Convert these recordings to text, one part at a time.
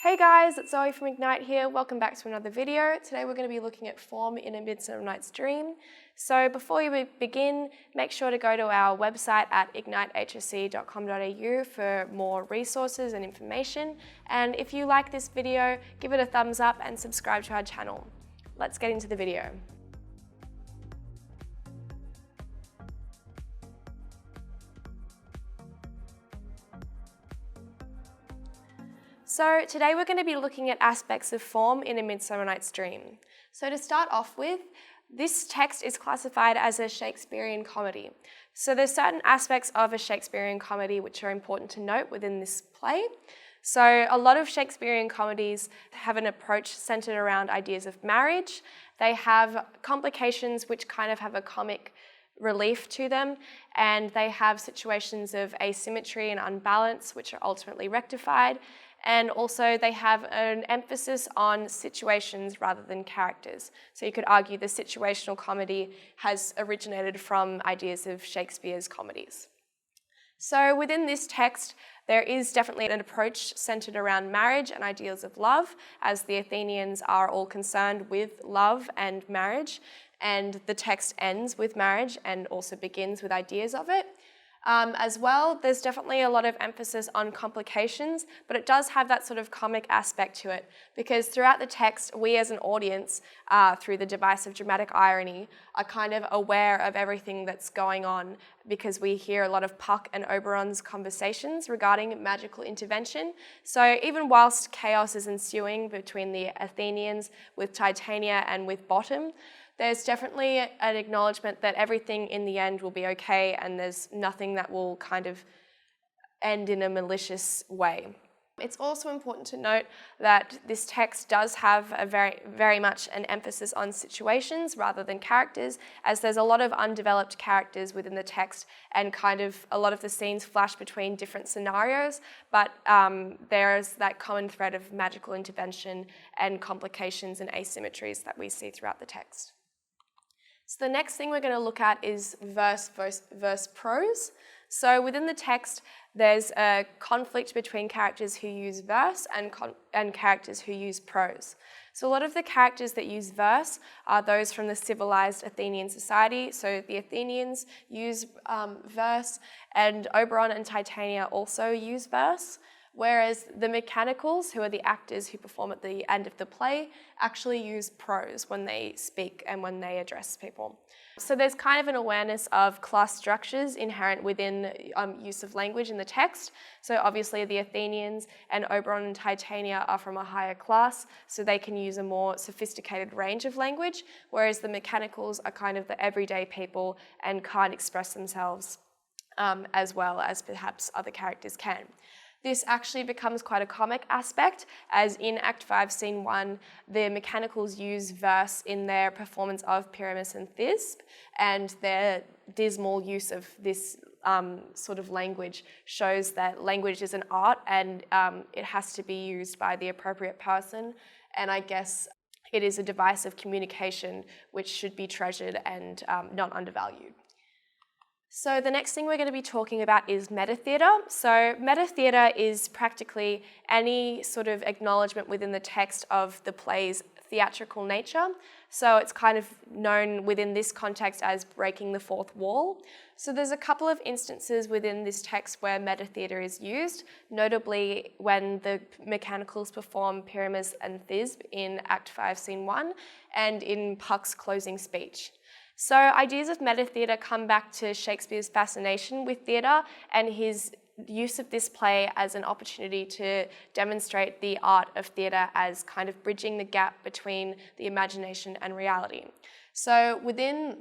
Hey guys, it's Zoe from Ignite here. Welcome back to another video. Today we're going to be looking at form in A Midsummer Night's Dream. So before we begin, make sure to go to our website at ignitehsc.com.au for more resources and information. And if you like this video, give it a thumbs up and subscribe to our channel. Let's get into the video. So today we're going to be looking at aspects of form in A Midsummer Night's Dream. So to start off with, this text is classified as a Shakespearean comedy. So there's certain aspects of a Shakespearean comedy which are important to note within this play. So a lot of Shakespearean comedies have an approach centered around ideas of marriage. They have complications which kind of have a comic relief to them, and they have situations of asymmetry and unbalance which are ultimately rectified. And also they have an emphasis on situations rather than characters. So you could argue the situational comedy has originated from ideas of Shakespeare's comedies. So within this text, there is definitely an approach centered around marriage and ideals of love, as the Athenians are all concerned with love and marriage, and the text ends with marriage and also begins with ideas of it. As well, there's definitely a lot of emphasis on complications, but it does have that sort of comic aspect to it, because throughout the text, we as an audience, through the device of dramatic irony, are kind of aware of everything that's going on, because we hear a lot of Puck and Oberon's conversations regarding magical intervention. So even whilst chaos is ensuing between the Athenians with Titania and with Bottom, there's definitely an acknowledgement that everything in the end will be okay, and there's nothing that will kind of end in a malicious way. It's also important to note that this text does have a very much an emphasis on situations rather than characters, as there's a lot of undeveloped characters within the text, and kind of a lot of the scenes flash between different scenarios, but there's that common thread of magical intervention and complications and asymmetries that we see throughout the text. So the next thing we're going to look at is verse prose. So within the text, there's a conflict between characters who use verse and characters who use prose. So a lot of the characters that use verse are those from the civilized Athenian society. So the Athenians use verse, and Oberon and Titania also use verse. Whereas the mechanicals, who are the actors who perform at the end of the play, actually use prose when they speak and when they address people. So there's kind of an awareness of class structures inherent within use of language in the text. So obviously the Athenians and Oberon and Titania are from a higher class, so they can use a more sophisticated range of language, whereas the mechanicals are kind of the everyday people and can't express themselves as well as perhaps other characters can. This actually becomes quite a comic aspect, as in Act 5, Scene 1, the mechanicals use verse in their performance of Pyramus and Thisbe, and their dismal use of this sort of language shows that language is an art, and it has to be used by the appropriate person, and I guess it is a device of communication which should be treasured and not undervalued. So the next thing we're going to be talking about is metatheatre. So metatheatre is practically any sort of acknowledgement within the text of the play's theatrical nature. So it's kind of known within this context as breaking the fourth wall. So there's a couple of instances within this text where metatheatre is used, notably when the mechanicals perform Pyramus and Thisbe in Act 5, Scene 1, and in Puck's closing speech. So ideas of metatheatre come back to Shakespeare's fascination with theatre and his use of this play as an opportunity to demonstrate the art of theatre as kind of bridging the gap between the imagination and reality. So within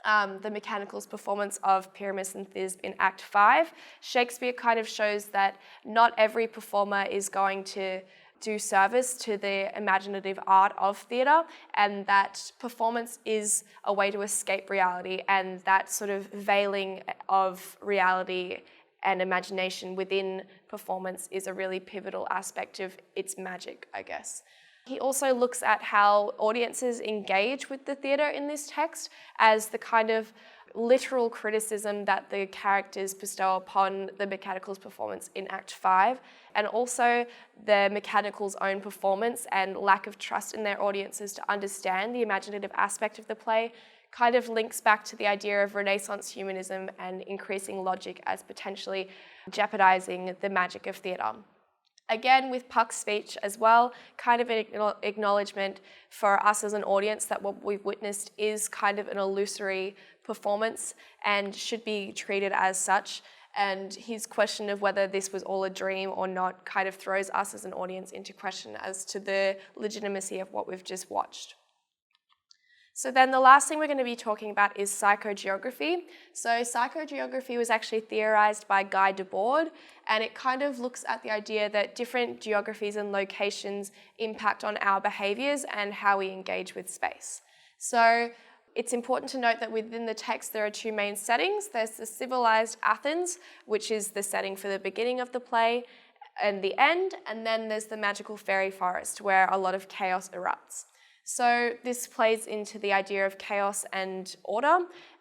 the mechanicals' performance of Pyramus and Thisbe in Act 5, Shakespeare kind of shows that not every performer is going to do service to the imaginative art of theatre, and that performance is a way to escape reality, and that sort of veiling of reality and imagination within performance is a really pivotal aspect of its magic, I guess. He also looks at how audiences engage with the theatre in this text as the kind of literal criticism that the characters bestow upon the mechanicals' performance in Act 5, and also the mechanicals' own performance and lack of trust in their audiences to understand the imaginative aspect of the play, kind of links back to the idea of Renaissance humanism and increasing logic as potentially jeopardizing the magic of theatre. Again, with Puck's speech as well, kind of an acknowledgement for us as an audience that what we've witnessed is kind of an illusory performance and should be treated as such. And his question of whether this was all a dream or not kind of throws us as an audience into question as to the legitimacy of what we've just watched. So then the last thing we're going to be talking about is psychogeography. So psychogeography was actually theorized by Guy Debord, and it kind of looks at the idea that different geographies and locations impact on our behaviors and how we engage with space. So it's important to note that within the text there are two main settings. There's the civilized Athens, which is the setting for the beginning of the play and the end, and then there's the magical fairy forest where a lot of chaos erupts. So this plays into the idea of chaos and order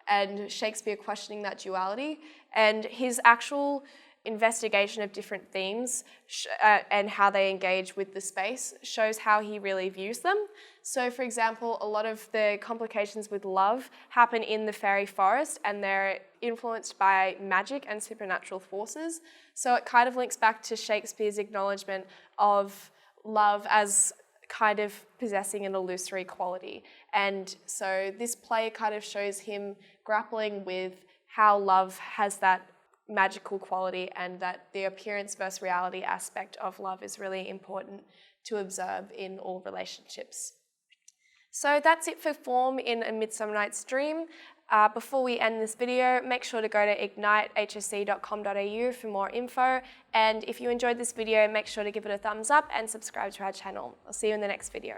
and Shakespeare questioning that duality, and his actual investigation of different themes and how they engage with the space shows how he really views them. So for example, a lot of the complications with love happen in the fairy forest and they're influenced by magic and supernatural forces. So it kind of links back to Shakespeare's acknowledgement of love as kind of possessing an illusory quality. And so this play kind of shows him grappling with how love has that magical quality and that the appearance versus reality aspect of love is really important to observe in all relationships. So that's it for form in A Midsummer Night's Dream. Before we end this video, make sure to go to ignitehsc.com.au for more info. And if you enjoyed this video, make sure to give it a thumbs up and subscribe to our channel. I'll see you in the next video.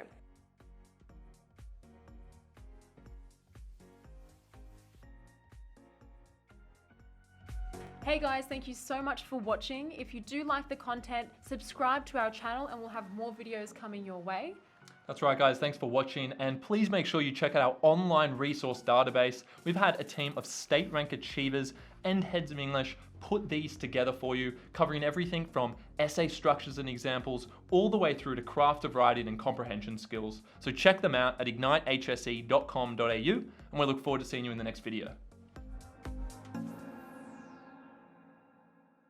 Hey guys, thank you so much for watching. If you do like the content, subscribe to our channel and we'll have more videos coming your way. That's right guys, thanks for watching, and please make sure you check out our online resource database. We've had a team of state rank achievers and heads of English put these together for you, covering everything from essay structures and examples all the way through to craft of writing and comprehension skills. So check them out at ignitehsc.com.au, and we look forward to seeing you in the next video.